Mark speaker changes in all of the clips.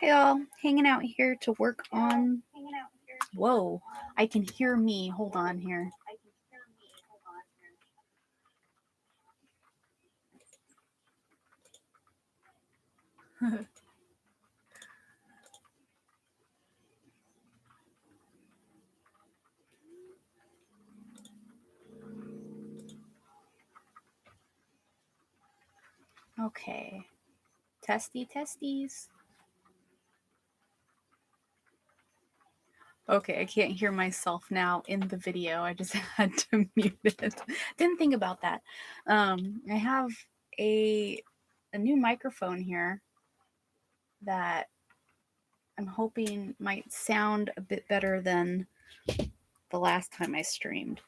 Speaker 1: Hey all, hanging out here to work on. Whoa, I can hear me. Hold on here. Okay, testies. Okay, I can't hear myself now in the video. I just had to mute it. Didn't think about that. I have a new microphone here that I'm hoping might sound a bit better than the last time I streamed.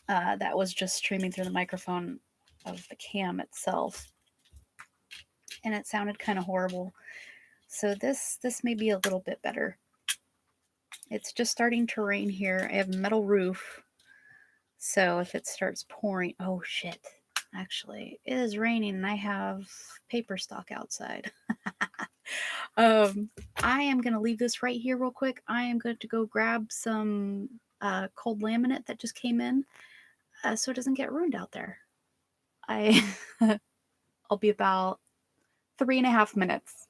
Speaker 1: That was just streaming through the microphone of the cam itself, and it sounded kind of horrible. So this may be a little bit better. It's just starting to rain here. I have a metal roof, so if it starts pouring, oh shit, actually it is raining and I have paper stock outside. I am gonna leave this right here real quick. I am going to go grab some cold laminate that just came in, so it doesn't get ruined out there. I'll be about 3.5 minutes.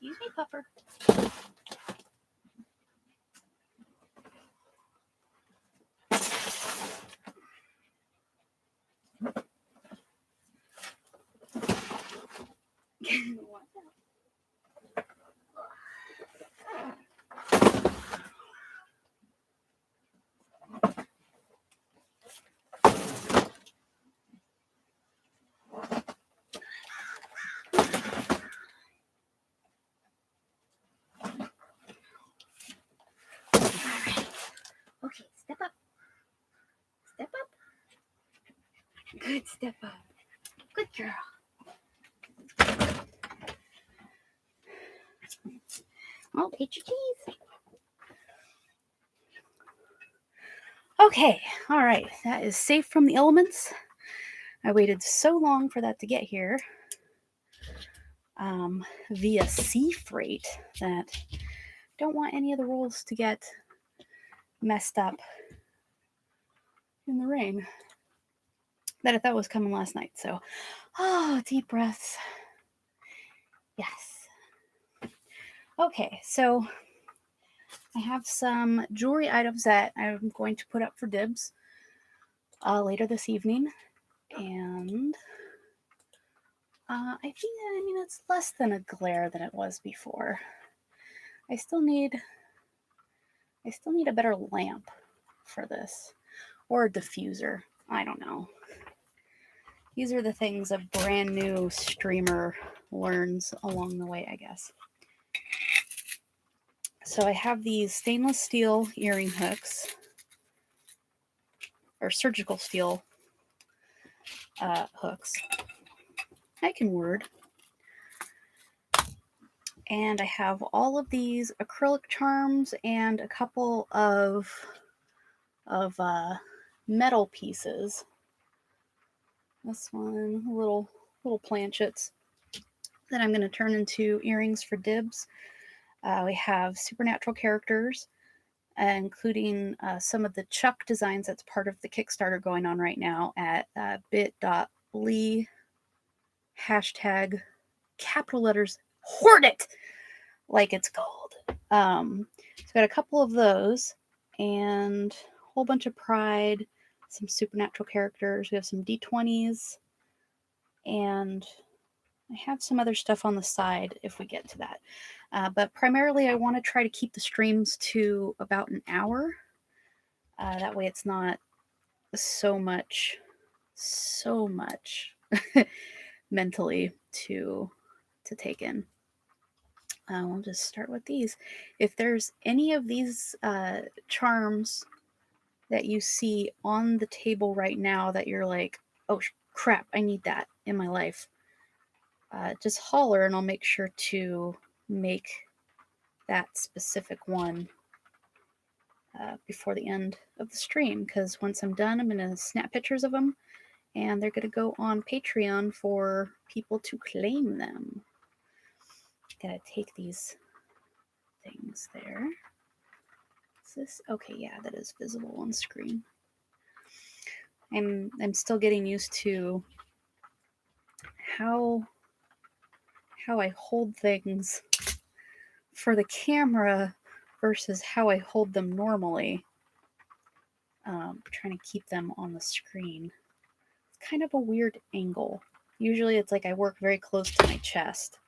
Speaker 1: Excuse me, pupper. Okay, step up. Step up. Good, step up. Good girl. Oh, eat your cheese. Okay, all right. That is safe from the elements. I waited so long for that to get here via sea freight that don't want any of the rolls to get messed up in the rain that I thought was coming last night. So, deep breaths. Yes. Okay, so I have some jewelry items that I'm going to put up for dibs later this evening, and I mean it's less than a glare than it was before. I still need a better lamp for this, or a diffuser. I don't know. These are the things a brand new streamer learns along the way, I guess. So I have these stainless steel earring hooks, or surgical steel hooks. I can word. And I have all of these acrylic charms and a couple of metal pieces. This one, little planchets that I'm going to turn into earrings for dibs. We have supernatural characters, including some of the Chuck designs that's part of the Kickstarter going on right now at bit.ly capital letters hoard it like it's gold. So got a couple of those and a whole bunch of pride, some supernatural characters. We have some D20s, and I have some other stuff on the side if we get to that. But primarily I want to try to keep the streams to about an hour. That way it's not so much mentally to take in. We'll just start with these. If there's any of these charms that you see on the table right now that you're like, oh crap, I need that in my life, just holler and I'll make sure to make that specific one before the end of the stream, because once I'm done, I'm going to snap pictures of them and they're going to go on Patreon for people to claim them. Gotta take these things there. Is this okay? Yeah, that is visible on screen. I'm still getting used to how I hold things for the camera versus how I hold them normally. Trying to keep them on the screen. It's kind of a weird angle. Usually it's like I work very close to my chest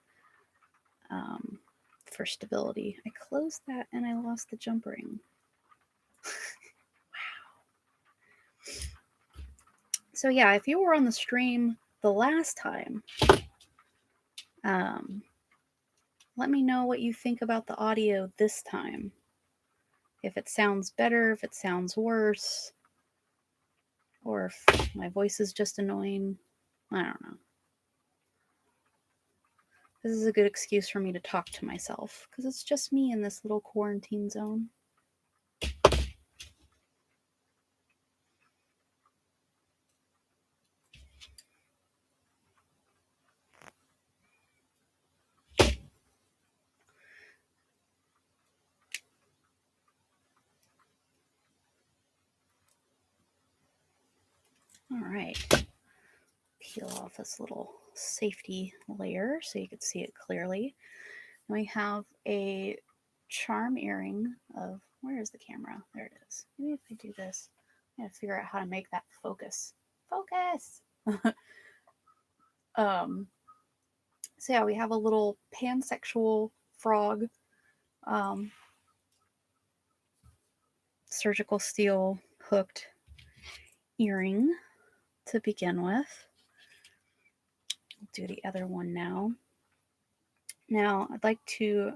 Speaker 1: for stability. I closed that and I lost the jump ring. Wow. So yeah, if you were on the stream the last time, let me know what you think about the audio this time. If it sounds better, if it sounds worse, or if my voice is just annoying. I don't know. This is a good excuse for me to talk to myself, because it's just me in this little quarantine zone. All right. Peel off this little safety layer so you can see it clearly. And we have a charm earring of, where is the camera? There it is. Maybe if I do this, I gotta figure out how to make that focus. Focus! So yeah, we have a little pansexual frog, surgical steel hooked earring to begin with. I'll do the other one now. Now, I'd like to,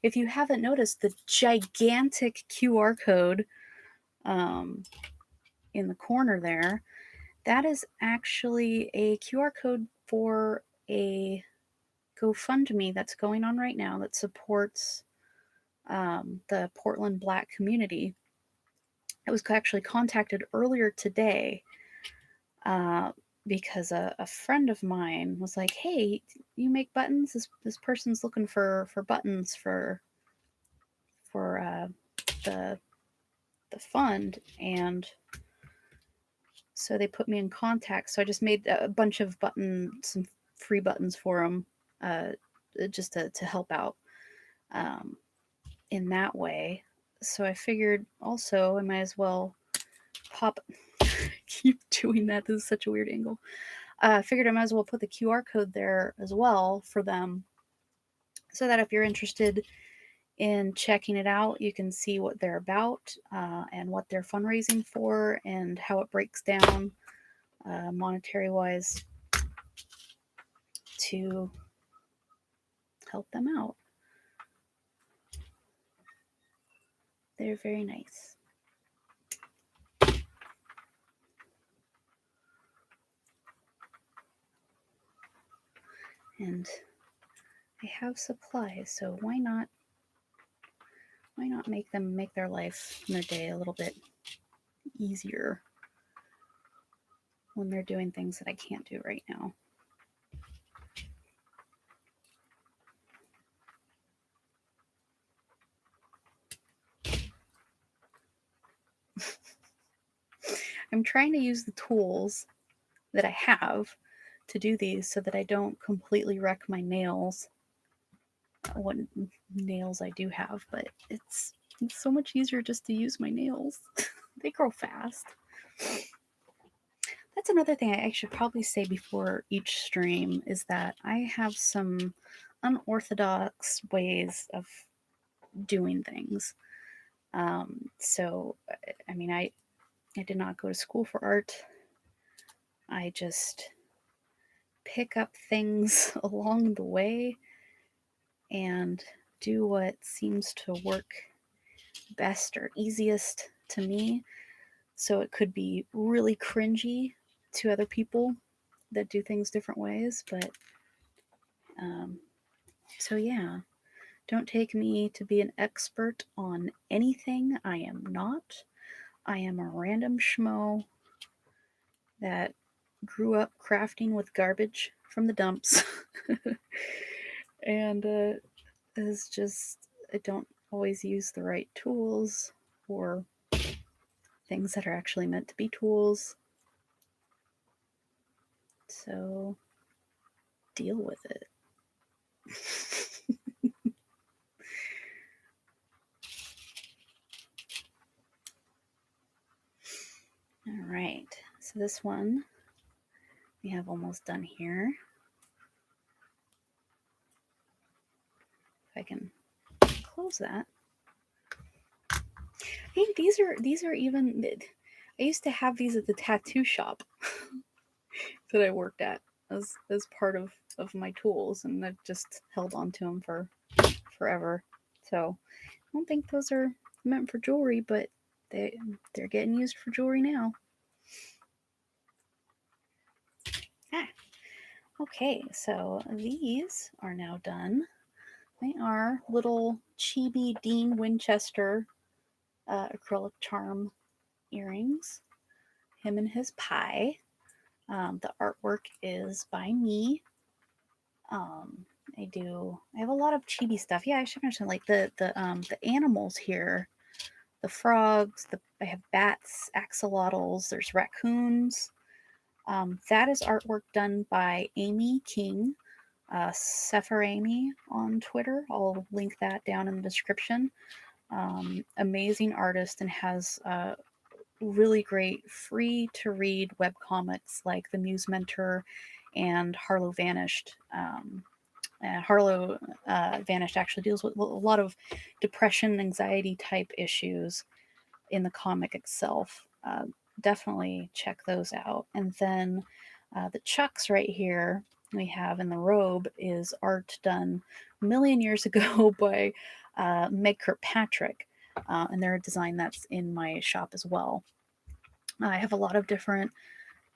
Speaker 1: if you haven't noticed, the gigantic QR code in the corner there, that is actually a QR code for a GoFundMe that's going on right now that supports the Portland Black community. I was actually contacted earlier today because a friend of mine was like, "Hey, you make buttons? This person's looking for buttons for the fund," and so they put me in contact. So I just made a bunch of some free buttons for them, just to help out in that way. So I figured also I might as well pop. Keep doing that. This is such a weird angle. I figured I might as well put the QR code there as well for them, so that if you're interested in checking it out, you can see what they're about and what they're fundraising for and how it breaks down monetary wise to help them out. They're very nice. And I have supplies, so why not make them make their life and their day a little bit easier when they're doing things that I can't do right now. I'm trying to use the tools that I have to do these so that I don't completely wreck my nails. What nails I do have, but it's so much easier just to use my nails. They grow fast. That's another thing I should probably say before each stream is that I have some unorthodox ways of doing things. So, I mean, I did not go to school for art. I just pick up things along the way and do what seems to work best or easiest to me. So it could be really cringy to other people that do things different ways. But so yeah, don't take me to be an expert on anything. I am not. I am a random schmo that grew up crafting with garbage from the dumps. And is just, I don't always use the right tools or things that are actually meant to be tools. So deal with it. All right, so this one we have almost done here. If I can close that. I think these are even. I used to have these at the tattoo shop that I worked at as part of my tools, and I've just held on to them for forever. So I don't think those are meant for jewelry, but they're getting used for jewelry now. Ah, okay, so these are now done. They are little chibi Dean Winchester acrylic charm earrings. Him and his pie. The artwork is by me. I have a lot of chibi stuff. Yeah, I should mention like the animals here. The frogs. I have bats, axolotls. There's raccoons. That is artwork done by Amy King, Sephir Amy on Twitter. I'll link that down in the description. Amazing artist and has really great free to read web comics like The Muse Mentor and Harlow Vanished. Harlow Vanished actually deals with a lot of depression, anxiety type issues in the comic itself. Definitely check those out. And then the chucks right here we have in the robe is art done a million years ago by Meg Kirkpatrick. And they're a design that's in my shop as well. I have a lot of different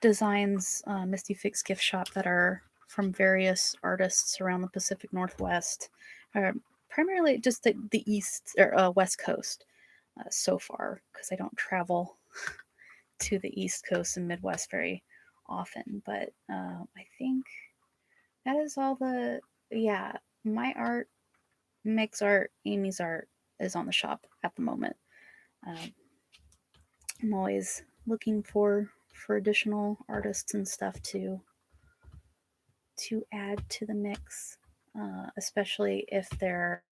Speaker 1: designs, Misty Fix gift shop, that are from various artists around the Pacific Northwest, primarily just the East or West Coast so far, because I don't travel to the East Coast and Midwest very often. But I think that is all the, yeah, my art, Mick's art, Amy's art is on the shop at the moment. I'm always looking for additional artists and stuff to add to the mix, especially if they're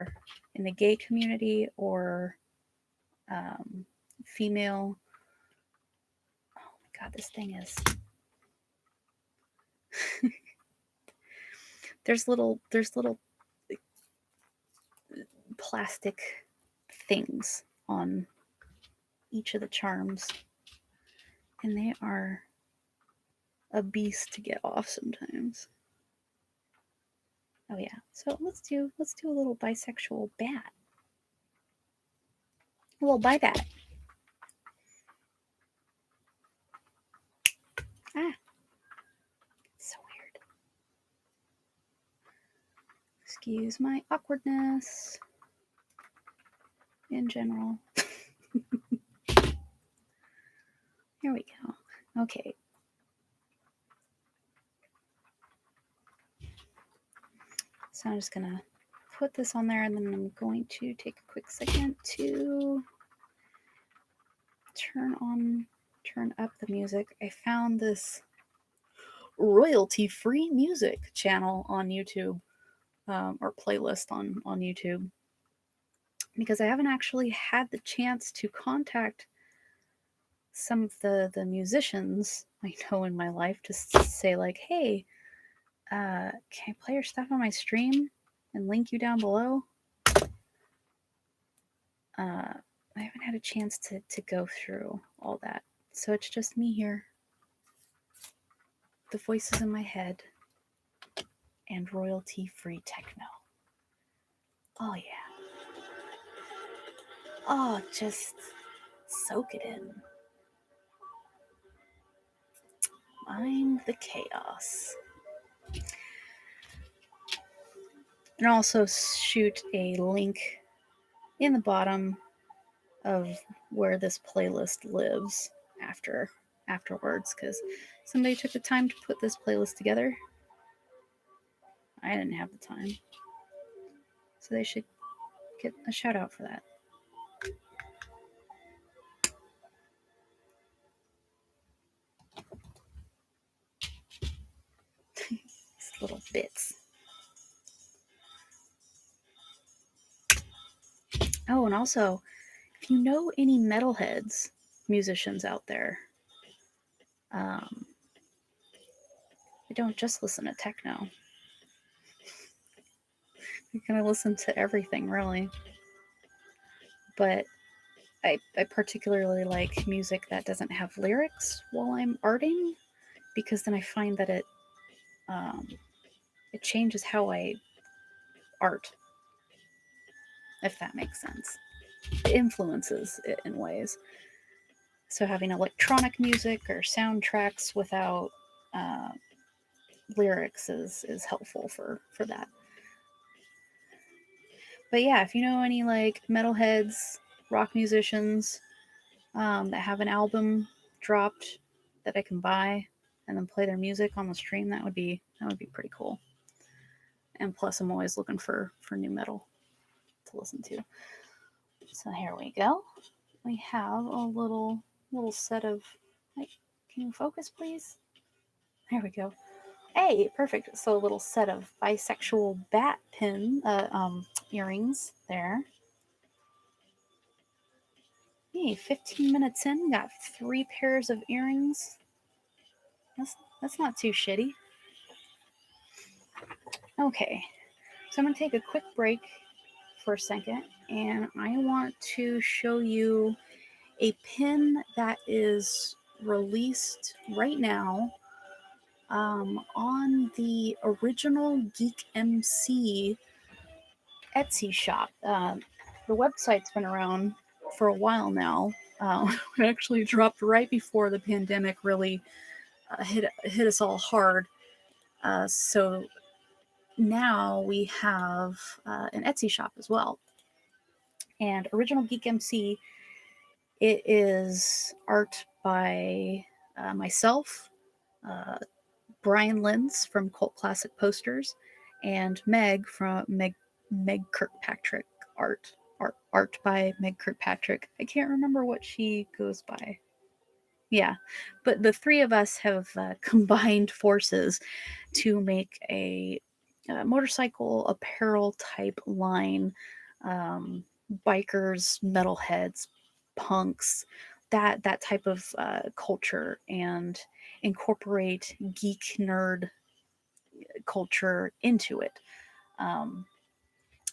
Speaker 1: in the gay community or female. Oh my god, this thing is. there's little plastic things on each of the charms, and they are a beast to get off sometimes. Oh yeah, so let's do a little bisexual bat. A little bi bat. Ah, so weird. Excuse my awkwardness in general. Here we go. Okay. So I'm just gonna put this on there, and then I'm going to take a quick second to turn up the music. I found this royalty-free music channel on YouTube, or playlist on YouTube, because I haven't actually had the chance to contact some of the musicians I know in my life to say like, hey, can I play your stuff on my stream and link you down below? I haven't had a chance to go through all that. So it's just me here, the voices in my head, and royalty-free techno. Oh yeah. Oh, just soak it in. Mind the chaos. And also shoot a link in the bottom of where this playlist lives afterwards, because somebody took the time to put this playlist together. I didn't have the time, so they should get a shout out for that. These little bits. Oh, and also, if you know any metalheads, musicians out there, I don't just listen to techno. You can listen to everything, really. But I particularly like music that doesn't have lyrics while I'm arting, because then I find that it changes how I art, if that makes sense. It influences it in ways. So having electronic music or soundtracks without uh, lyrics is helpful for that. But yeah, if you know any like metalheads, rock musicians that have an album dropped that I can buy and then play their music on the stream, that would be pretty cool. And plus, I'm always looking for new metal to listen to. So here we go. We have a little set of. Like, can you focus, please? There we go. Hey, perfect. So a little set of bisexual bat pin earrings there. Hey, 15 minutes in, got 3 pairs of earrings. That's not too shitty. Okay, so I'm gonna take a quick break for a second, and I want to show you a pin that is released right now on the original Geek MC Etsy shop. The website's been around for a while now. It actually dropped right before the pandemic really hit us all hard. So now we have an Etsy shop as well. And Original Geek MC, it is art by myself, Brian Lenz from Cult Classic Posters, and Meg from Meg Kirkpatrick art by Meg Kirkpatrick. I can't remember what she goes by. Yeah, but the three of us have combined forces to make a motorcycle apparel type line. Bikers, metalheads, punks, that type of culture, and incorporate geek nerd culture into it. Um,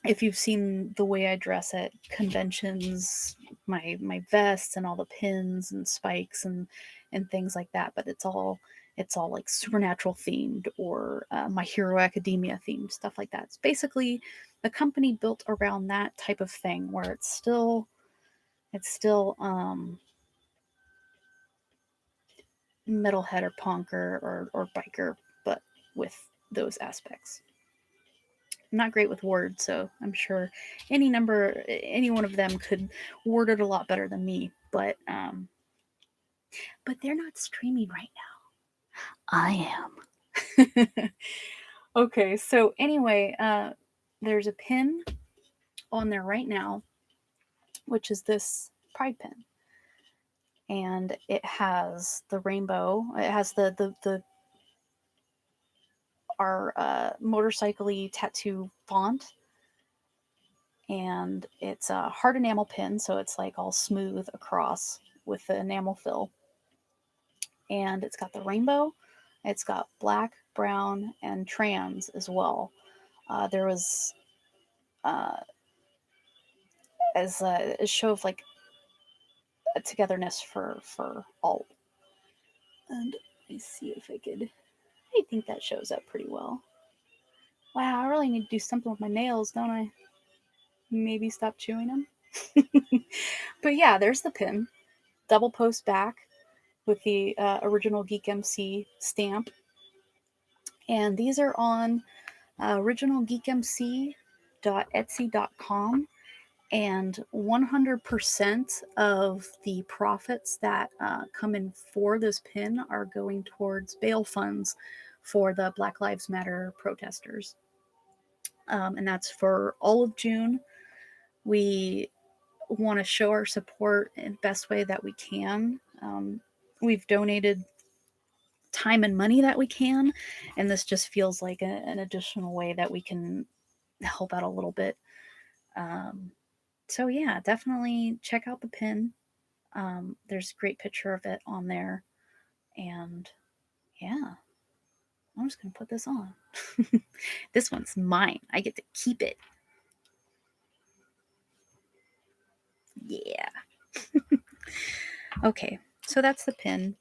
Speaker 1: if you've seen the way I dress at conventions, my vests and all the pins and spikes and things like that, but it's all like supernatural themed or My Hero Academia themed stuff like that. It's basically a company built around that type of thing, where it's still metalhead or punk or biker, but with those aspects. I'm not great with words, so I'm sure any one of them could word it a lot better than me. But they're not streaming right now. I am. Okay, so anyway, there's a pin on there right now, which is this pride pin, and it has the rainbow. It has the our motorcycle-y tattoo font, and it's a hard enamel pin, so it's like all smooth across with the enamel fill. And it's got the rainbow, it's got black, brown, and trans as well. There was as a show of like a togetherness for all. And let me see if I could. I think that shows up pretty well. Wow, I really need to do something with my nails, don't I? Maybe stop chewing them. But yeah, there's the pin. Double post back. with the original Geek MC stamp. And these are on originalgeekmc.etsy.com. And 100% of the profits that come in for this pin are going towards bail funds for the Black Lives Matter protesters. And that's for all of June. We want to show our support in the best way that we can. We've donated time and money that we can, and this just feels like an additional way that we can help out a little bit. So yeah, definitely check out the pin. There's a great picture of it on there, and yeah, I'm just gonna put this on. This one's mine. I get to keep it. Yeah. Okay, so that's the pin.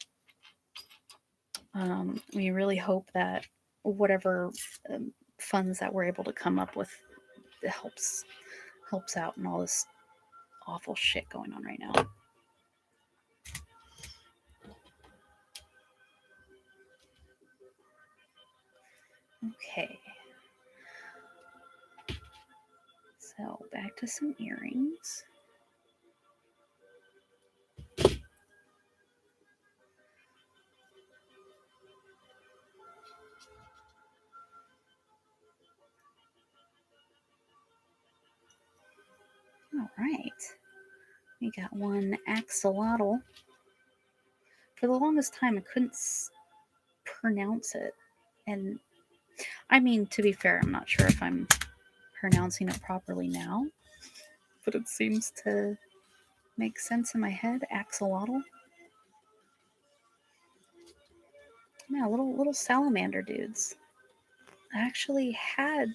Speaker 1: We really hope that whatever funds that we're able to come up with helps out in all this awful shit going on right now. Okay. So back to some earrings. All right. We got one axolotl. For the longest time, I couldn't pronounce it. And I mean, to be fair, I'm not sure if I'm pronouncing it properly now, but it seems to make sense in my head. Axolotl. Yeah, little salamander dudes. I actually had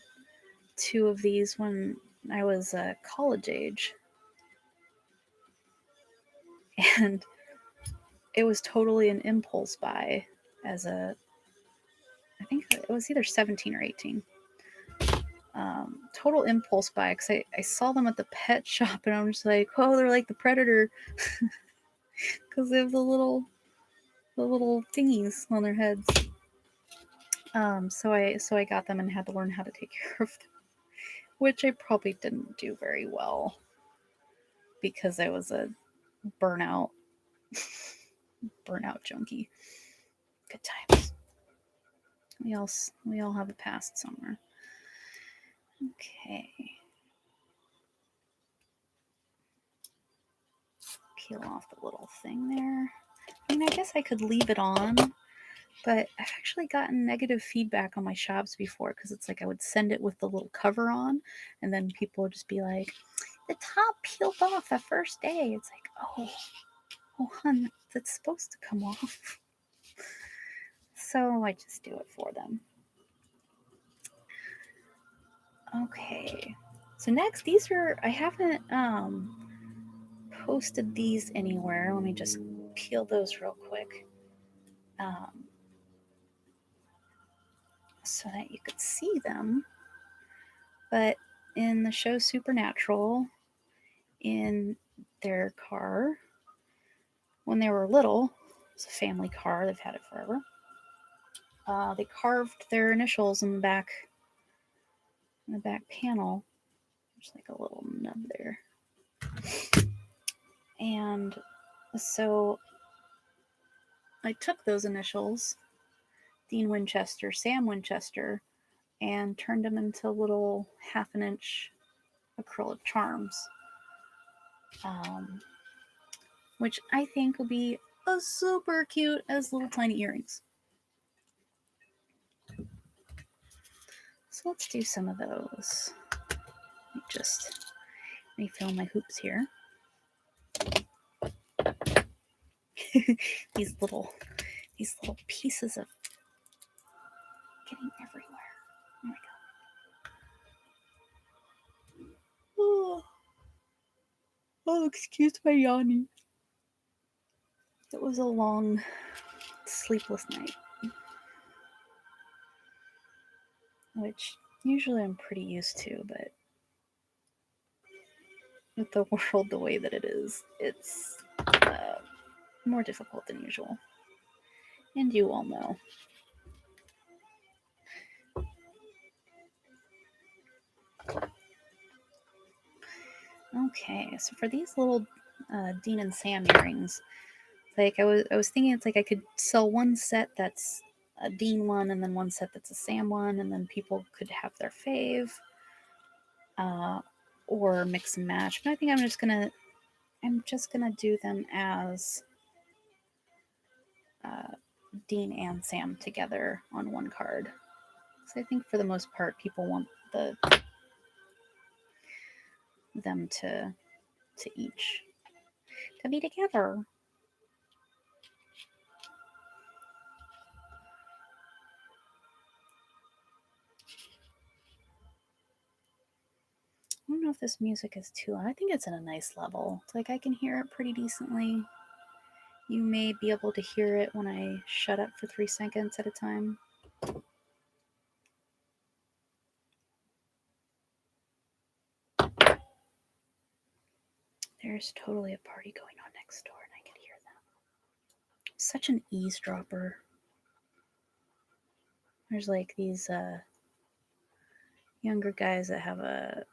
Speaker 1: two of these when I was college age. And it was totally an impulse buy as I think it was either 17 or 18. Total impulse buy because I saw them at the pet shop and I'm just like, oh, they're like the Predator because they have the little thingies on their heads. So I got them and had to learn how to take care of them, which I probably didn't do very well because I was a burnout junkie. Good times. We all have a past somewhere. Okay. Peel off the little thing there. I mean, I guess I could leave it on, but I've actually gotten negative feedback on my shops before because it's like I would send it with the little cover on, and then people would just be like, the top peeled off the first day. It's like, oh, hun, that's supposed to come off. So I just do it for them. Okay. So next, these are, I haven't posted these anywhere. Let me just peel those real quick. So that you could see them. But in the show Supernatural, in their car, when they were little, it's a family car, they've had it forever. They carved their initials in the back panel. There's like a little nub there. And so I took those initials, Dean Winchester, Sam Winchester, and turned them into little 1/2 inch acrylic charms, which I think will be super cute as little tiny earrings. So let's do some of those. Let me just refill my hoops here. these little pieces of getting everywhere. Oh my god. Oh, excuse my yawning. It was a long, sleepless night. Which usually I'm pretty used to, but with the world the way that it is, it's more difficult than usual. And you all know. Okay, so for these little Dean and Sam earrings, like I was thinking it's like I could sell one set that's a Dean one and then one set that's a Sam one, and then people could have their fave, or mix and match. But I think I'm just gonna do them as Dean and Sam together on one card. So I think for the most part, people want them to each to be together. I don't know if this music is too loud. I think it's in a nice level. It's like I can hear it pretty decently. You may be able to hear it when I shut up for 3 seconds at a time. There's totally a party going on next door, and I can hear them. Such an eavesdropper. There's like these younger guys that have a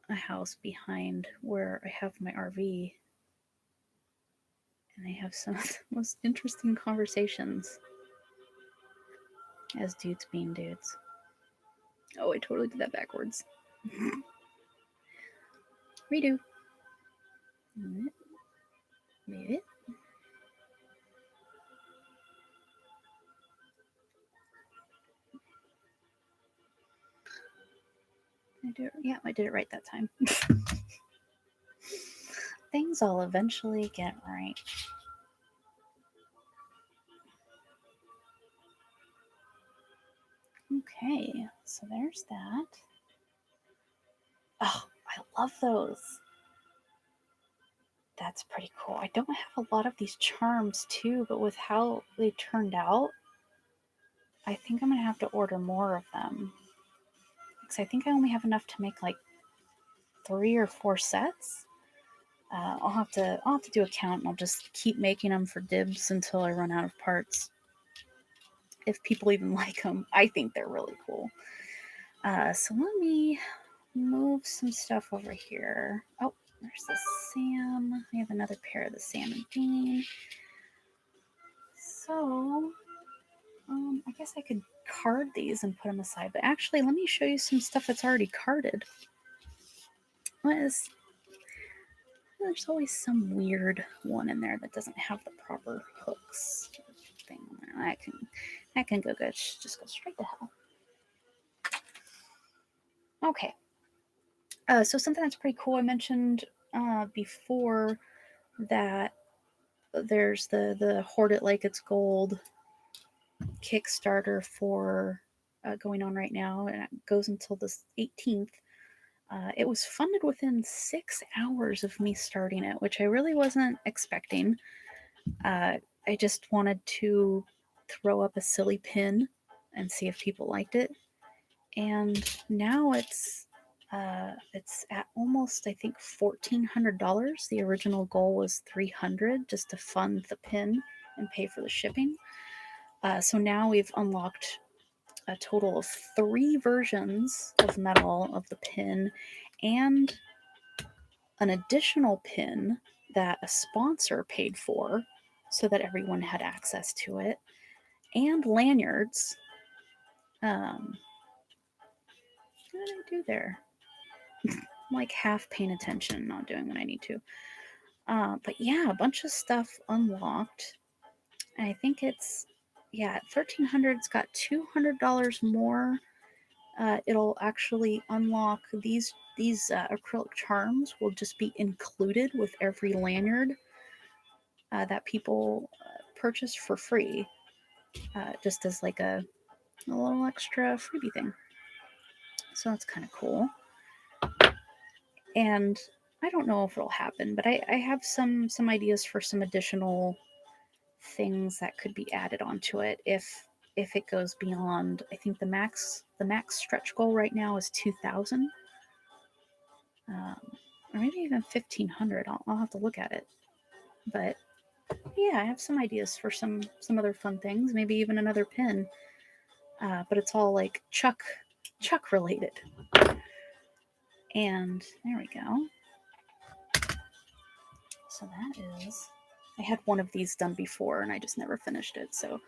Speaker 1: house behind where I have my RV, and they have some of the most interesting conversations as dudes being dudes. Oh, I totally did that backwards. Redo. Move it. Yeah, I did it right that time. Things I'll eventually get right. Okay, so there's that. Oh, I love those. That's pretty cool. I don't have a lot of these charms too, but with how they turned out, I think I'm gonna have to order more of them. Because I think I only have enough to make like 3 or 4 sets. I'll have to do a count, and I'll just keep making them for dibs until I run out of parts. If people even like them, I think they're really cool. So let me move some stuff over here. Oh, there's the Sam. I have another pair of the Sam and Dean. So, I guess I could card these and put them aside. But actually, let me show you some stuff that's already carded. There's always some weird one in there that doesn't have the proper hooks thing. I can go good. Just go straight to hell. Okay. So something that's pretty cool. I mentioned before that there's the Hoard It Like It's Gold Kickstarter for going on right now, and it goes until the 18th. It was funded within 6 hours of me starting it, which I really wasn't expecting. I just wanted to throw up a silly pin and see if people liked it, and now it's at almost, I think, $1,400. The original goal was $300 just to fund the pin and pay for the shipping. So now we've unlocked a total of 3 versions of metal of the pin, and an additional pin that a sponsor paid for so that everyone had access to it, and lanyards. What did I do there? I'm like half paying attention, not doing what I need to. But yeah, a bunch of stuff unlocked. And I think it's, yeah, 1,300. It's got $200 more. It'll actually unlock these acrylic charms will just be included with every lanyard that people purchase for free, just as like a little extra freebie thing. So that's kind of cool. And I don't know if it'll happen, but I have some ideas for some additional things that could be added onto it if it goes beyond. I think the max stretch goal right now is 2,000, or maybe even 1,500. I'll have to look at it, but Yeah, I have some ideas for some other fun things, maybe even another pin. But it's all like Chuck related. And there we go. So that is, I had one of these done before and I just never finished it. So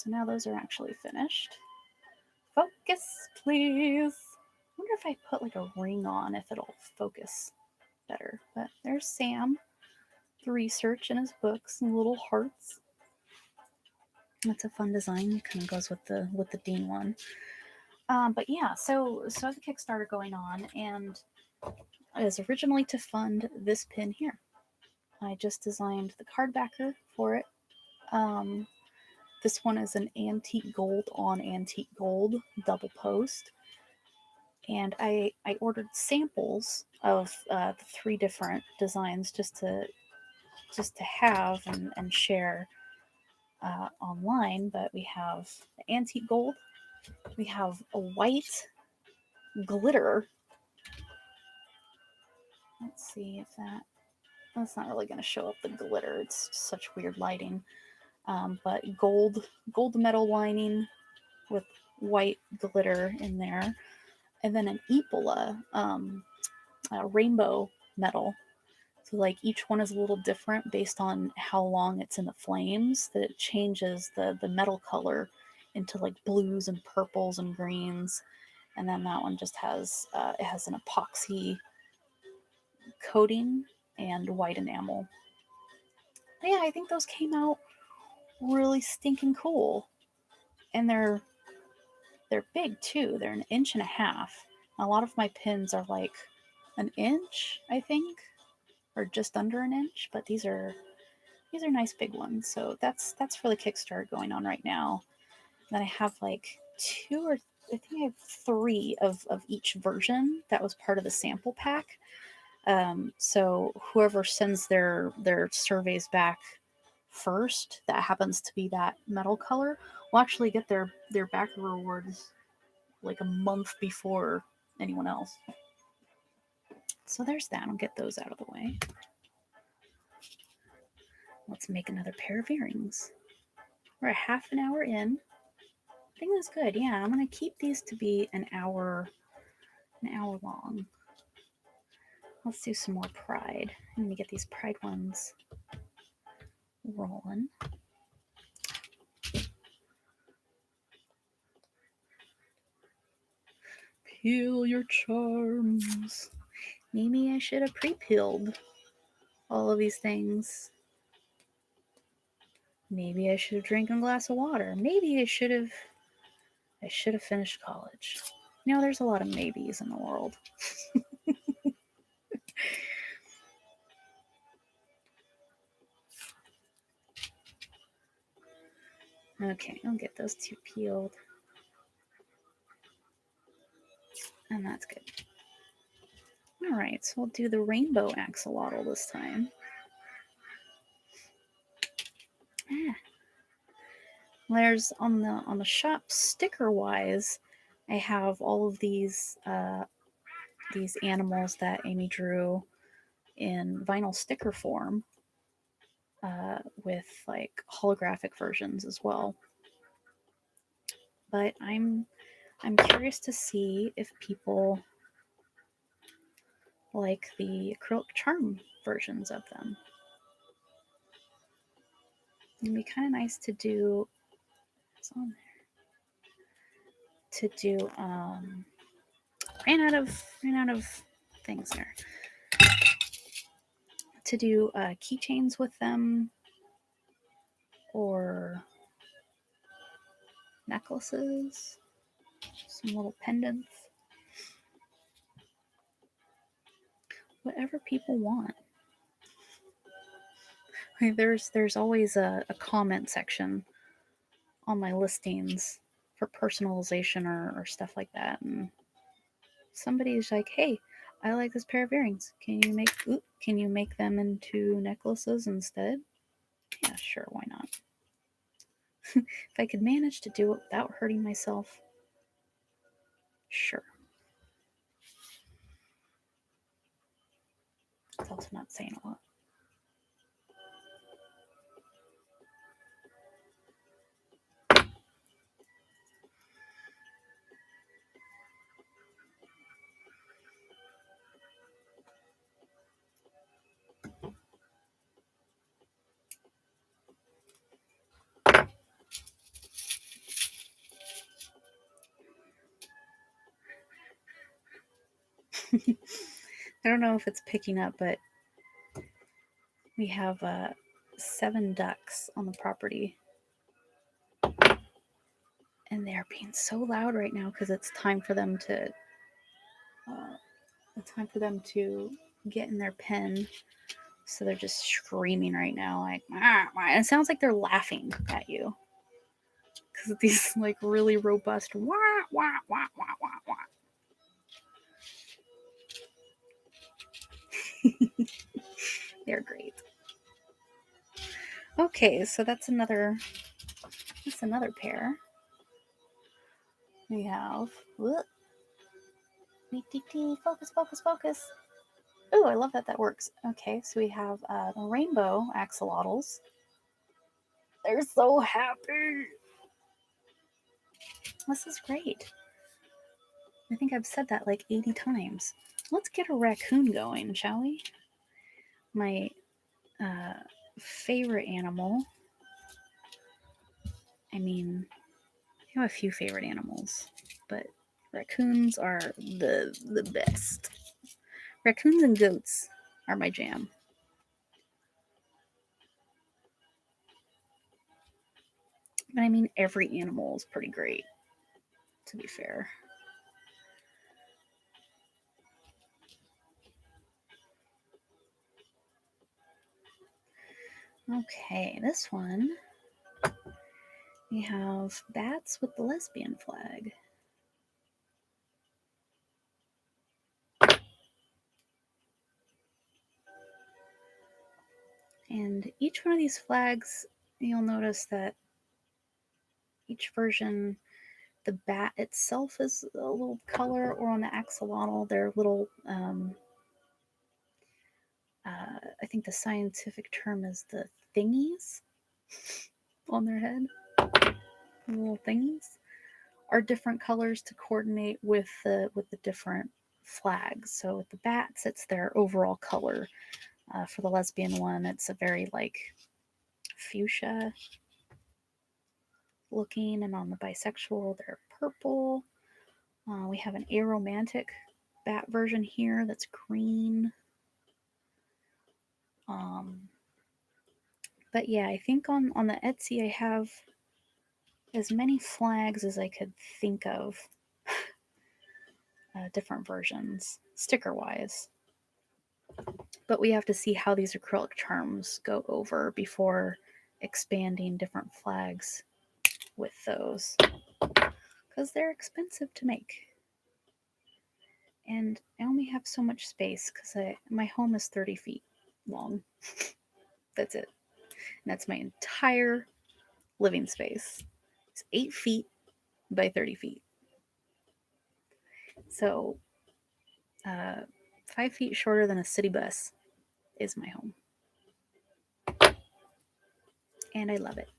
Speaker 1: now those are actually finished. Focus, please. I wonder if I put like a ring on, if it'll focus better. But there's Sam, the research in his books and little hearts. That's a fun design. Kind of goes with the Dean one. But yeah, so I have a Kickstarter going on, and it was originally to fund this pin here. I just designed the card backer for it. This one is an antique gold on antique gold double post, and I ordered samples of the 3 different designs just to have and share online. But we have the antique gold, we have a white glitter. Let's see if that's not really going to show up the glitter. It's such weird lighting. But gold metal lining with white glitter in there, and then an Epola rainbow metal. So like each one is a little different based on how long it's in the flames. That it changes the metal color into like blues and purples and greens. And then that one just has it has an epoxy coating and white enamel. But yeah, I think those came out really stinking cool, and they're big too. They're 1.5 inches. A lot of my pins are like 1 inch, I think, or just under 1 inch. But these are nice big ones. So that's for the Kickstarter going on right now. And then I have like 2 or I think I have 3 of each version that was part of the sample pack. So whoever sends their surveys back first, that happens to be that metal color, will actually get their backer rewards like a month before anyone else. So there's that. I'll get those out of the way. Let's make another pair of earrings. We're a half an hour in. I think that's good. Yeah, I'm gonna keep these to be an hour long. Let's do some more pride. I'm gonna get these pride ones rolling. Peel your charms. Maybe I should have pre-peeled all of these things. Maybe I should have drank a glass of water. Maybe I should have finished college. You know, there's a lot of maybes in the world. Okay, I'll get those 2 peeled. And that's good. All right, so we'll do the rainbow axolotl this time. There's on the shop sticker wise, I have all of these animals that Amy drew in vinyl sticker form, with like holographic versions as well. But I'm curious to see if people like the acrylic charm versions of them. It'd be kind of nice to do. What's on there? To do. Ran out of things there. To do keychains with them, or necklaces, some little pendants, whatever people want. I mean, there's always a comment section on my listings for personalization or stuff like that, and somebody's like, "Hey, I like this pair of earrings. Can you make them into necklaces instead?" Yeah, sure, why not? If I could manage to do it without hurting myself, sure. It's also not saying a lot. I don't know if it's picking up, but we have 7 ducks on the property. And they're being so loud right now because it's time for them to get in their pen. So they're just screaming right now, like, "Ah, ah." And it sounds like they're laughing at you because these like really robust wah wah wah wah wah wah. They're great. Okay, so that's another pair. We have focus, focus, focus. Oh, I love that works. Okay, so we have the rainbow axolotls. They're so happy. This is great. I think I've said that like 80 times. Let's get a raccoon going, shall we? My favorite animal. I mean, I have a few favorite animals, but raccoons are the best. Raccoons and goats are my jam. But I mean, every animal is pretty great, to be fair. Okay, this one, we have bats with the lesbian flag. And each one of these flags, you'll notice that each version, the bat itself is a little color, or on the axolotl, they're little, I think the scientific term is the thingies on their head. The little thingies are different colors to coordinate with the different flags. So with the bats, it's their overall color. For the lesbian one, it's a very like fuchsia looking, and on the bisexual, they're purple. We have an aromantic bat version here that's green. But yeah, I think on the Etsy I have as many flags as I could think of, different versions, sticker wise. But we have to see how these acrylic charms go over before expanding different flags with those, because they're expensive to make. And I only have so much space because my home is 30 feet long. That's it. And that's my entire living space. It's 8 feet by 30 feet. So 5 feet shorter than a city bus is my home. And I love it.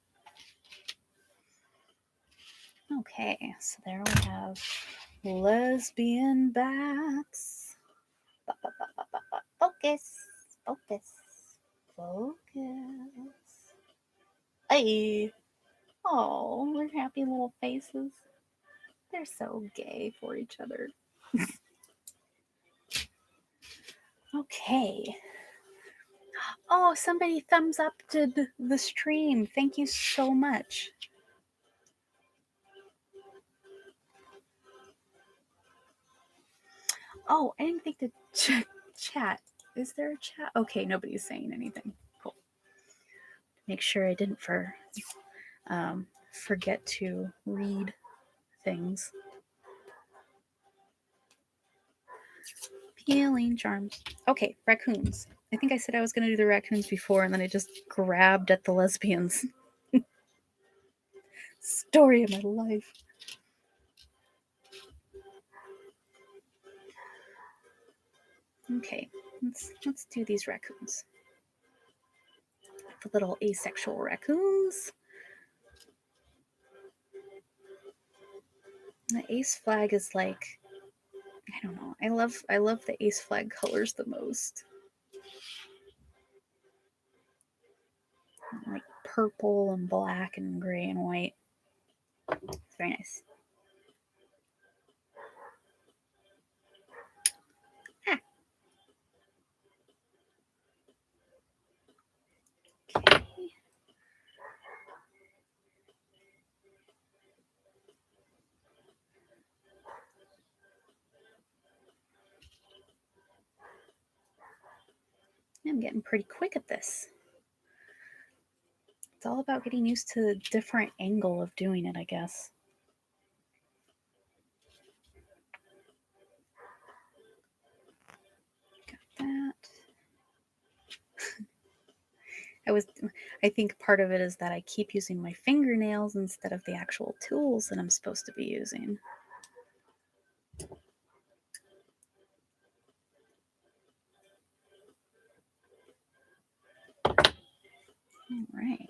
Speaker 1: Okay, so there we have lesbian bats. Focus, focus, focus. Hey. Oh, their happy little faces. They're so gay for each other. Okay. Oh, somebody thumbs up to the stream. Thank you so much. Oh, I didn't think to check chat. Is there a chat? Okay, nobody's saying anything. Cool. Make sure I didn't forget to read things. Peeling charms. Okay, raccoons. I think I said I was going to do the raccoons before, and then I just grabbed at the lesbians. Story of my life. Okay, let's do these raccoons. The little asexual raccoons. The ace flag is like, I don't know. I love the ace flag colors the most. Like purple and black and gray and white. It's very nice. I'm getting pretty quick at this. It's all about getting used to the different angle of doing it, I guess. Got that. I think part of it is that I keep using my fingernails instead of the actual tools that I'm supposed to be using. All right.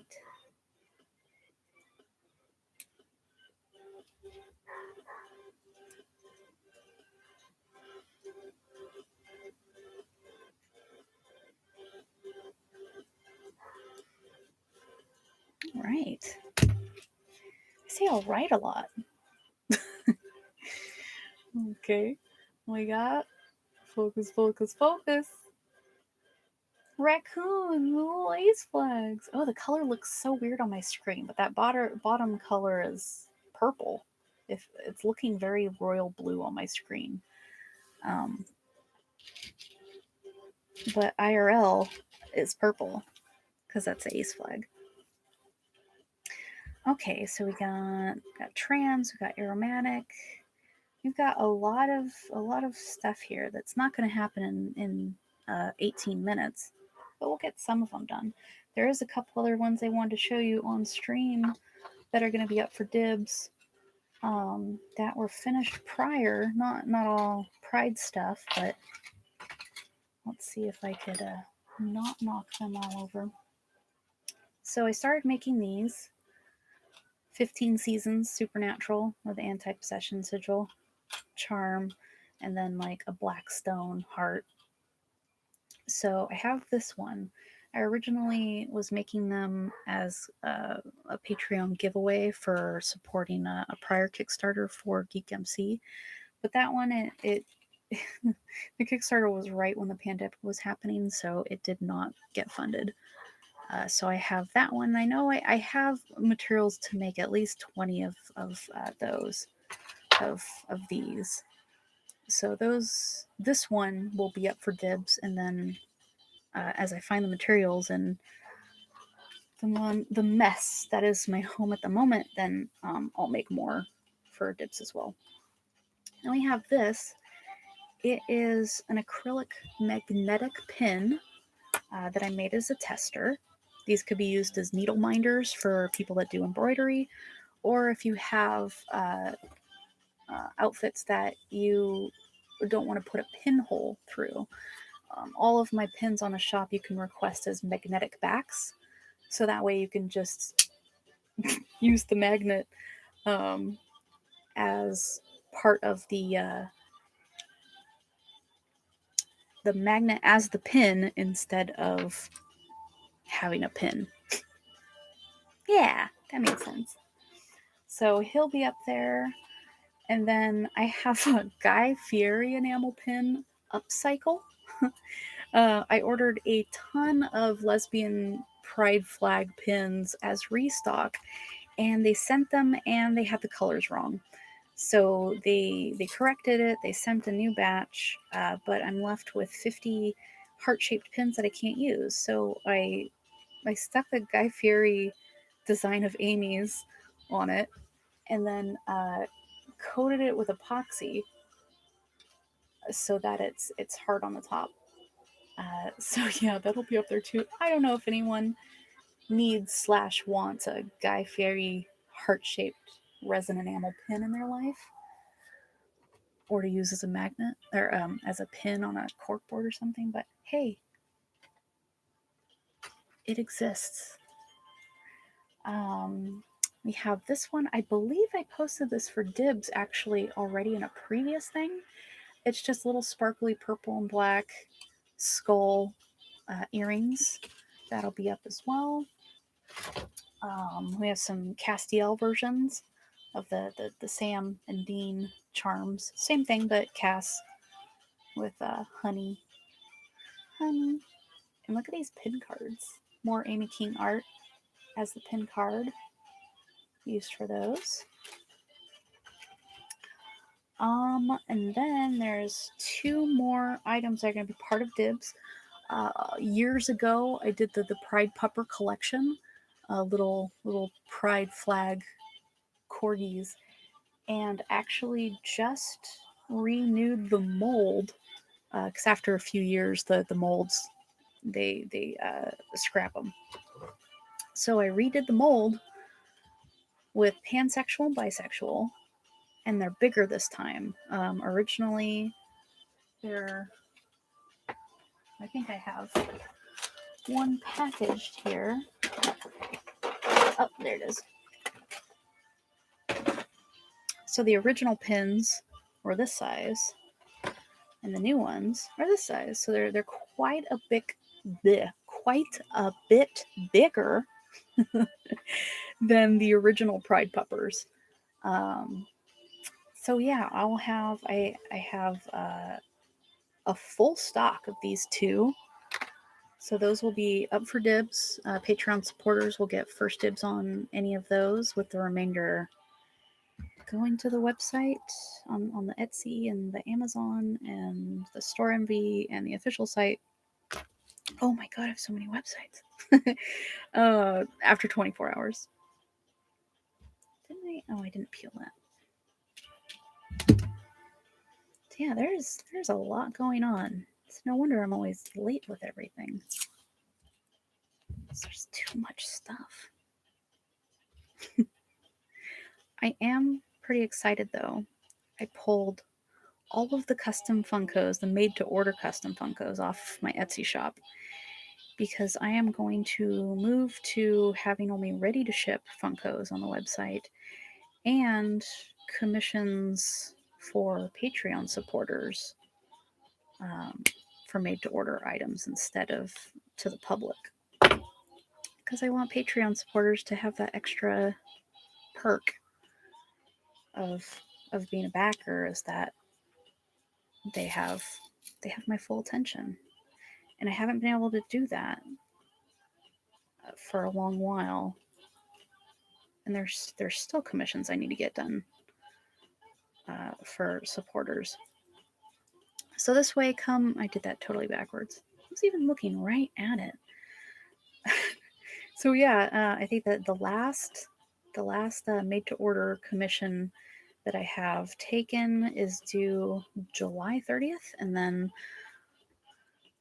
Speaker 1: All right. I say all right a lot. Okay. We got focus, focus, focus. Raccoon, little ace flags. Oh, the color looks so weird on my screen, but that bottom color is purple. If it's looking very royal blue on my screen. But IRL is purple because that's the ace flag. Okay, so we got trans, we got aromatic. We've got a lot of stuff here that's not going to happen in 18 minutes, but we'll get some of them done. There is a couple other ones I wanted to show you on stream that are going to be up for dibs that were finished prior. Not all Pride stuff, but let's see if I could not knock them all over. So I started making these 15 seasons supernatural with anti-possession sigil, charm, and then like a black stone heart. So I have this one. I originally was making them as a Patreon giveaway for supporting a prior Kickstarter for Geek MC, but that one it the Kickstarter was right when the pandemic was happening, so it did not get funded. So I have that one. I know I have materials to make at least 20 of those of these. So this one will be up for dibs, and then as I find the materials and the mess that is my home at the moment, then I'll make more for dibs as well. Then we have this. It is an acrylic magnetic pin that I made as a tester. These could be used as needle minders for people that do embroidery, or if you have outfits that you don't want to put a pinhole through. All of my pins on a shop you can request as magnetic backs, so that way you can just use the magnet as part of the magnet as the pin instead of having a pin. Yeah, that makes sense. So he'll be up there. And then I have a Guy Fieri enamel pin upcycle. I ordered a ton of lesbian pride flag pins as restock, and they sent them and they had the colors wrong. So they corrected it. They sent a new batch, but I'm left with 50 heart-shaped pins that I can't use. So I stuck the Guy Fieri design of Amy's on it, and then coated it with epoxy so that it's hard on the top. So yeah, that'll be up there too. I don't know if anyone needs / wants a Guy Fieri heart-shaped resin enamel pin in their life, or to use as a magnet or as a pin on a corkboard or something. But hey, it exists. We have this one. I believe I posted this for dibs actually already in a previous thing. It's just little sparkly purple and black skull earrings. That'll be up as well. We have some Castiel versions of the Sam and Dean charms. Same thing, but Cass with honey. Honey. And look at these pin cards. More Amy King art as the pin card used for those. And then there's 2 more items that are going to be part of dibs. Years ago, I did the Pride Pupper collection, little Pride flag corgis, and actually just renewed the mold because after a few years, the molds they scrap them. So I redid the mold with pansexual and bisexual, and they're bigger this time. Originally, they're, I think I have one packaged here. Oh, there it is. So the original pins were this size, and the new ones are this size. So they're quite a bit bigger than the original Pride Puppers. Um, so yeah, I have a full stock of these two. So those will be up for dibs. Patreon supporters will get first dibs on any of those, with the remainder going to the website on the Etsy and the Amazon and the Store Envy and the official site. Oh my god, I have so many websites. After 24 hours. Didn't I? Oh, I didn't peel that. Yeah, there's a lot going on. It's no wonder I'm always late with everything. There's too much stuff. I am pretty excited though. I pulled all of the custom Funkos, the made to order custom Funkos, off my Etsy shop because I am going to move to having only ready to ship Funkos on the website and commissions for Patreon supporters for made to order items instead of to the public. Because I want Patreon supporters to have that extra perk of being a backer, is that they have my full attention. And I haven't been able to do that for a long while. And there's still commissions I need to get done for supporters. So this way, I did that totally backwards. I was even looking right at it. So yeah, I think that the last made to order commission that I have taken is due July 30th, and then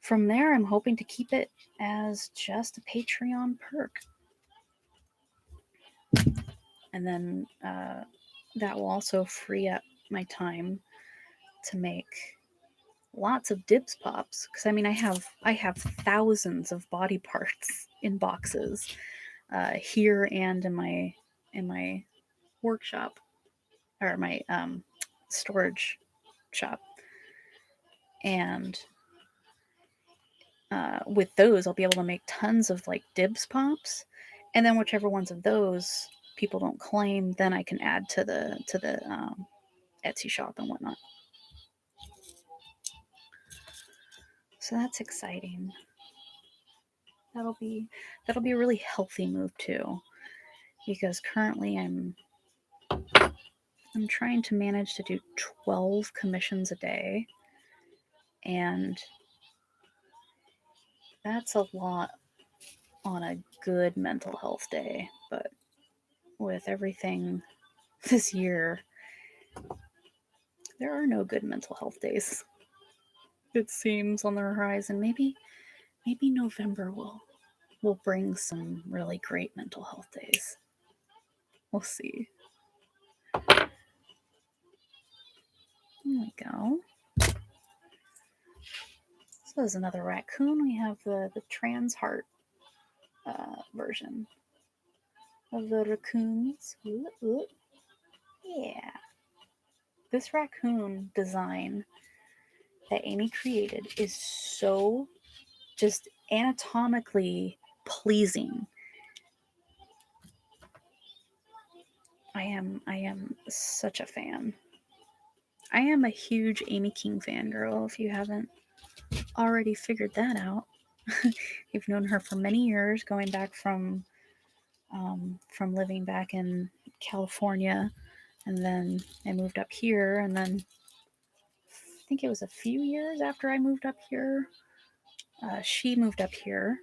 Speaker 1: from there I'm hoping to keep it as just a Patreon perk. And then that will also free up my time to make lots of dibs pops, because I mean I have thousands of body parts in boxes here and in my workshop, or my storage shop. And with those I'll be able to make tons of like dibs pops, and then whichever ones of those people don't claim, then I can add to the Etsy shop and whatnot. So that's exciting. That'll be a really healthy move too, because currently I'm trying to manage to do 12 commissions a day, and that's a lot on a good mental health day. But with everything this year, there are no good mental health days, it seems, on the horizon. Maybe November will bring some really great mental health days. We'll see. There we go. So there's another raccoon. We have the trans heart version of the raccoons. Yeah. This raccoon design that Amy created is so just anatomically pleasing. I am such a fan. I am a huge Amy King fangirl, if you haven't already figured that out. You've known her for many years, going back from living back in California, and then I moved up here, and then I think it was a few years after I moved up here, she moved up here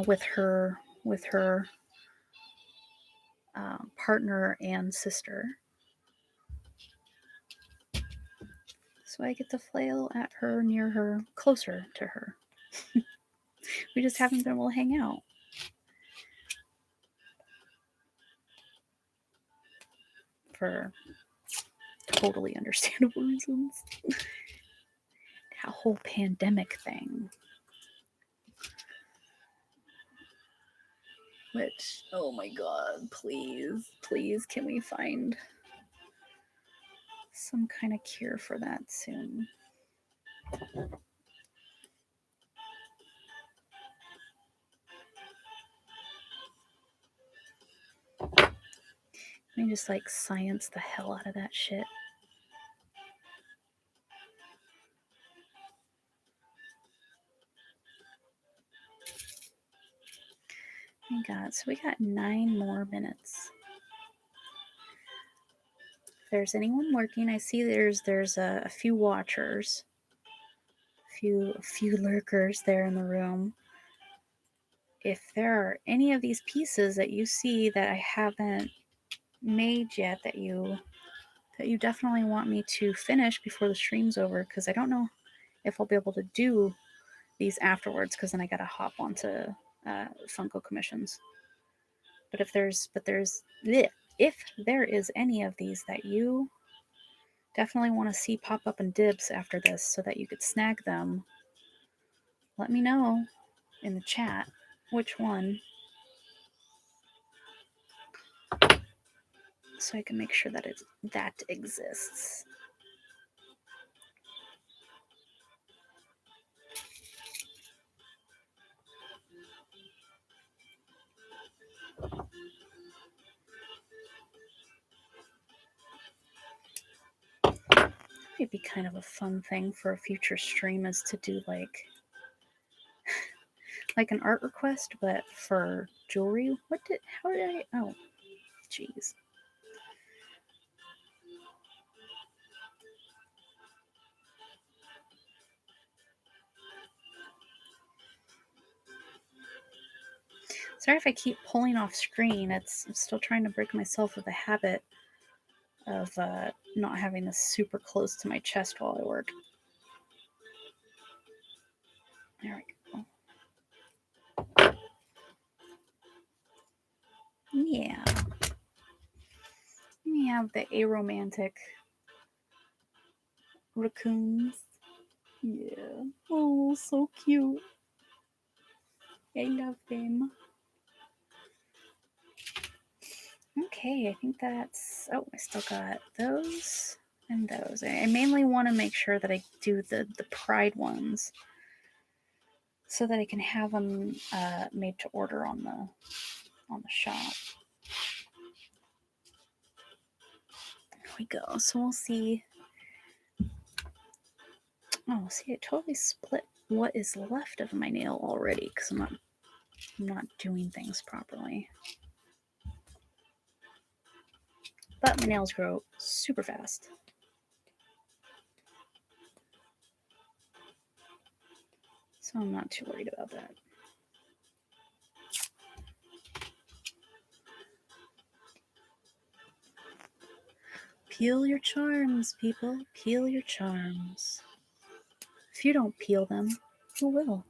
Speaker 1: with her partner and sister. So I get to flail at her, near her, closer to her. We just haven't been able to hang out. For totally understandable reasons. That whole pandemic thing. Which, oh my god, please, can we find some kind of cure for that soon? Let me just like science the hell out of that shit. My god, so we got 9 more minutes. If there's anyone lurking, I see there's a few watchers, a few lurkers there in the room. If there are any of these pieces that you see that I haven't made yet that you definitely want me to finish before the stream's over, because I don't know if I'll be able to do these afterwards, because then I gotta hop onto Funko commissions. But if there is any of these that you definitely want to see pop up in dibs after this so that you could snag them, let me know in the chat which one, so I can make sure that that exists. It'd be kind of a fun thing for a future stream is to do like an art request, but for jewelry. How did I, oh, jeez. Sorry if I keep pulling off screen. I'm still trying to break myself of the habit of not having this super close to my chest while I work. There we go. Yeah. We have the aromantic raccoons. Yeah. Oh, so cute. I love them. Okay, I think that's... Oh, I still got those and those. I mainly want to make sure that I do the Pride ones so that I can have them made to order on the shop. There we go. So we'll see. Oh, see, it totally split what is left of my nail already because I'm not doing things properly. But my nails grow super fast. So I'm not too worried about that. Peel your charms, people. Peel your charms. If you don't peel them, who will?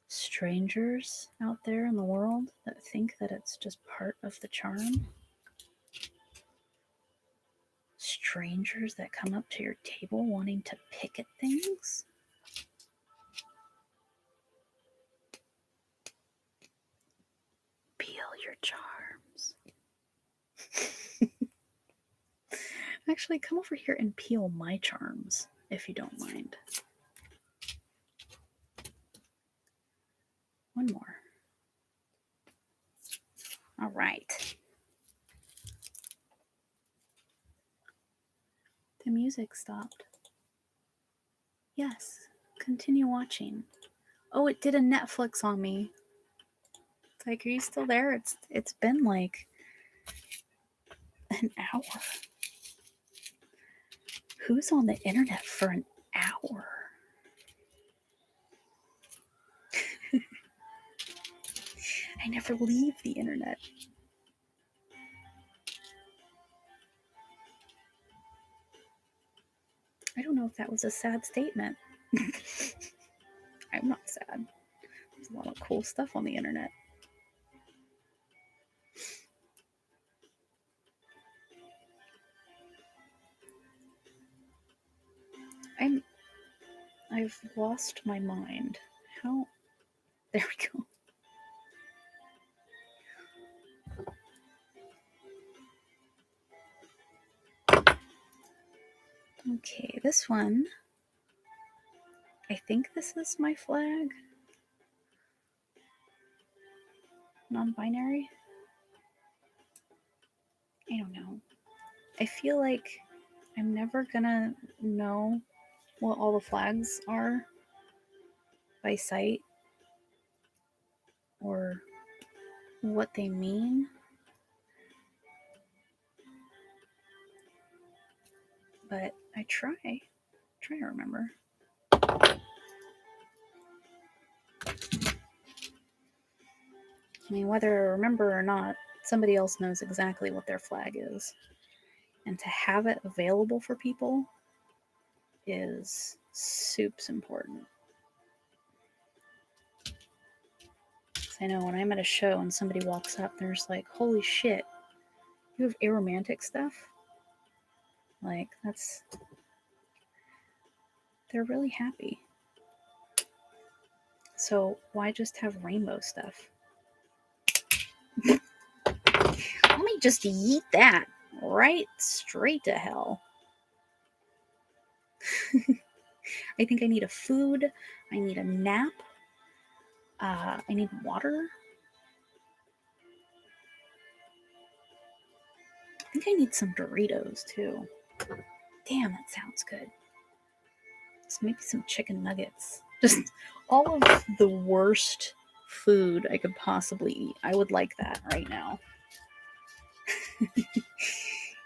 Speaker 1: Strangers out there in the world that think that it's just part of the charm. Strangers that come up to your table wanting to pick at things. Peel your charms. Actually, come over here and peel my charms, if you don't mind. One more. All right. The music stopped. Yes, continue watching. Oh, it did a Netflix on me. It's like, are you still there? It's been like an hour. Who's on the internet for an hour? I never leave the internet. I don't know if that was a sad statement. I'm not sad. There's a lot of cool stuff on the internet. I've lost my mind. How? There we go. Okay, this one. I think this is my flag. Non-binary. I don't know. I feel like I'm never gonna know what all the flags are by sight or what they mean. But I try to remember. I mean, whether I remember or not, somebody else knows exactly what their flag is. And to have it available for people is soups important. I know when I'm at a show and somebody walks up, they're just like, holy shit, you have aromantic stuff? Like, they're really happy. So why just have rainbow stuff? Let me just yeet that right straight to hell. I think I need a food. I need a nap. I need water. I think I need some Doritos too. Damn, that sounds good. So maybe some chicken nuggets. Just all of the worst food I could possibly eat. I would like that right now.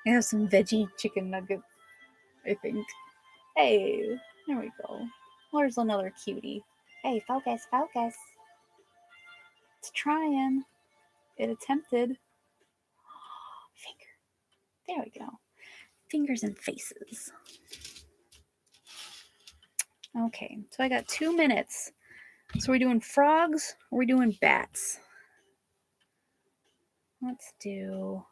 Speaker 1: I have some veggie chicken nuggets, I think. Hey, there we go. There's another cutie. Hey, focus, focus. It's trying. It attempted. Finger. There we go. Fingers and faces. Okay, so I got 2 minutes. So we're doing frogs or we're doing bats? Let's do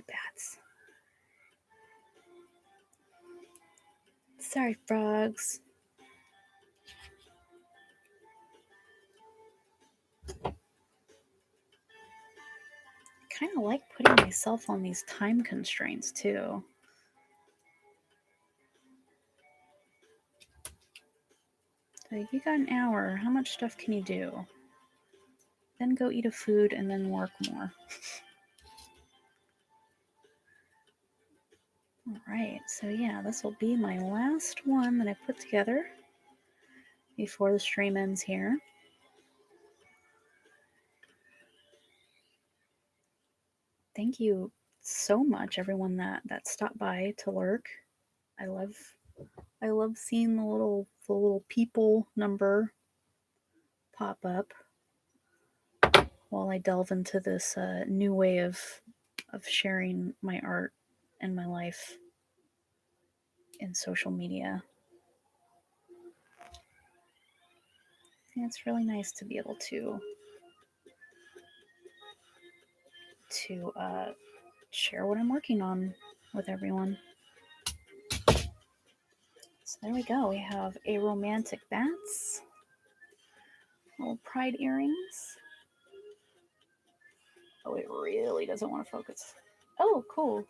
Speaker 1: bats. Sorry, frogs. I kind of like putting myself on these time constraints too. Like, you got an hour. How much stuff can you do? Then go eat a food and then work more. All right, so yeah, this will be my last one that I put together before the stream ends here. Thank you so much, everyone that stopped by to lurk. I love seeing the little people number pop up while I delve into this new way of sharing my art and my life in social media. And it's really nice to be able to share what I'm working on with everyone. So there we go. We have a romantic bats, little pride earrings. Oh, it really doesn't want to focus. Oh, cool.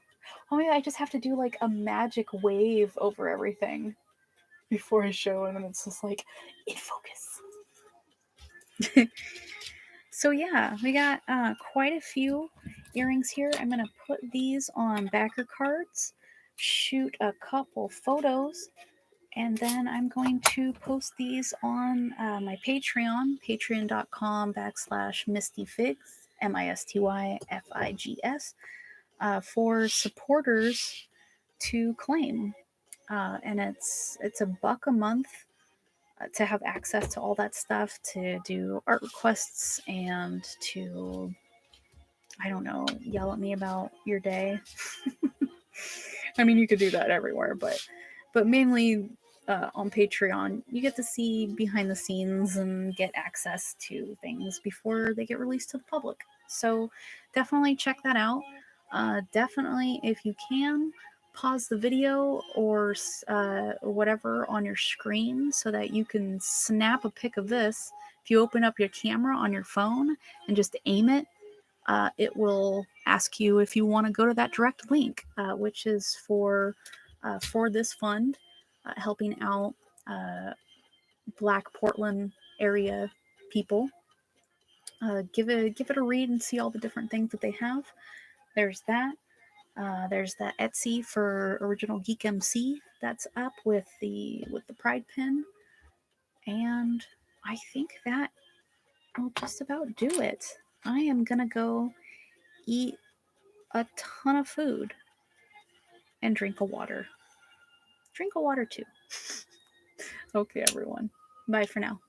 Speaker 1: Oh, maybe I just have to do like a magic wave over everything before I show, and then it's just like in focus. So yeah, we got quite a few earrings here. I'm gonna put these on backer cards, shoot a couple photos, and then I'm going to post these on my Patreon, patreon.com/mistyfigs, MISTYFIGS, for supporters to claim. And it's $1 a month to have access to all that stuff, to do art requests, and to, I don't know, yell at me about your day. I mean, you could do that everywhere, but mainly on Patreon, you get to see behind the scenes and get access to things before they get released to the public. So definitely check that out. Definitely, if you can, pause the video or whatever on your screen so that you can snap a pic of this. If you open up your camera on your phone and just aim it, it will ask you if you want to go to that direct link, which is for this fund, helping out Black Portland area people. Give it a read and see all the different things that they have. There's that. There's that Etsy for Original Geek MC that's up with the Pride pin, and I think that will just about do it. I am gonna go eat a ton of food and drink a water. Drink a water too. Okay, everyone. Bye for now.